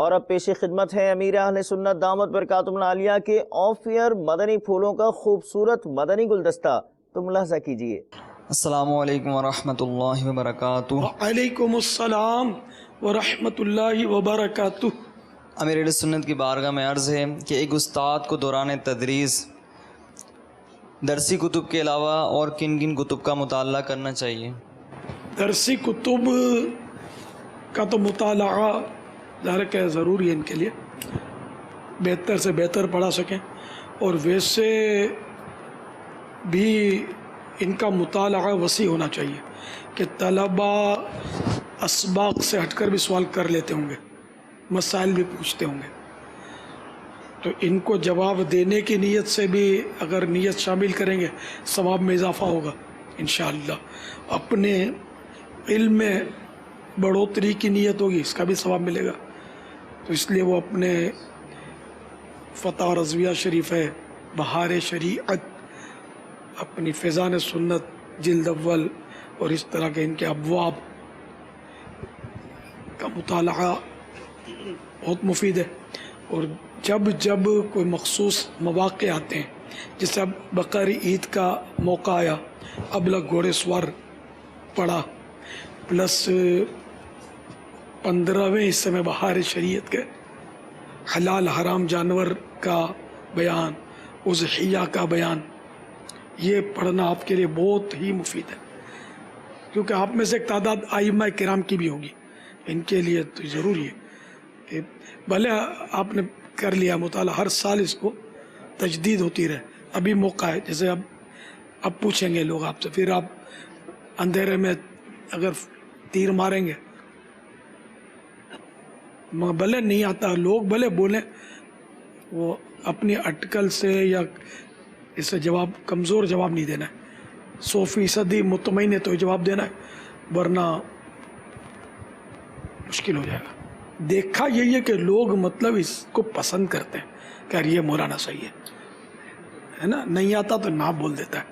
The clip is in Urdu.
اور اب پیش خدمت ہے امیر اہل سنت دامت برکاتہم العالیہ کے آف ایئر مدنی پھولوں کا خوبصورت مدنی گلدستہ، تو ملاحظہ کیجئے۔ السلام علیکم ورحمۃ اللہ وبرکاتہ۔ وعلیکم السلام ورحمۃ اللہ وبرکاتہ۔ امیر اہل سنت کی بارگاہ میں عرض ہے کہ ایک استاد کو دوران تدریس درسی کتب کے علاوہ اور کن کن کتب کا مطالعہ کرنا چاہیے؟ درسی کتب کا تو مطالعہ ظاہر کہ ضروری ہے ان کے لیے، بہتر سے بہتر پڑھا سکیں، اور ویسے بھی ان کا مطالعہ وسیع ہونا چاہیے کہ طلبہ اسباق سے ہٹ کر بھی سوال کر لیتے ہوں گے، مسائل بھی پوچھتے ہوں گے، تو ان کو جواب دینے کی نیت سے بھی اگر نیت شامل کریں گے ثواب میں اضافہ ہوگا انشاءاللہ۔ اپنے علم میں بڑھوتری کی نیت ہوگی، اس کا بھی ثواب ملے گا، تو اس لیے وہ اپنے فتح رضویہ شریف ہے، بہار شریعت، اپنی فیضان سنت جلد اول اور اس طرح کے ان کے ابواب کا مطالعہ بہت مفید ہے۔ اور جب جب کوئی مخصوص مواقع آتے ہیں، جیسے اب بقر عید کا موقع آیا، ابلغ گھوڑے سوار پڑھا، پلس 15ویں حصے میں بہار شریعت کے حلال حرام جانور کا بیان، اضحیہ کا بیان، یہ پڑھنا آپ کے لیے بہت ہی مفید ہے، کیونکہ آپ میں سے ایک تعداد ائمہ کرام کی بھی ہوگی، ان کے لیے تو ضروری ہے کہ بھلے آپ نے کر لیا مطالعہ، ہر سال اس کو تجدید ہوتی رہے۔ ابھی موقع ہے، جیسے اب پوچھیں گے لوگ آپ سے، پھر آپ اندھیرے میں اگر تیر ماریں گے، بھلے نہیں آتا، لوگ بھلے بولیں، وہ اپنی اٹکل سے یا اسے جواب کمزور جواب نہیں دینا ہے، 100% مطمئن ہے تو جواب دینا ہے، ورنہ مشکل ہو جائے گا۔ دیکھا یہی ہے کہ لوگ مطلب اس کو پسند کرتے ہیں کہ یار یہ مولانا صحیح ہے نا، نہیں آتا تو نہ بول دیتا ہے۔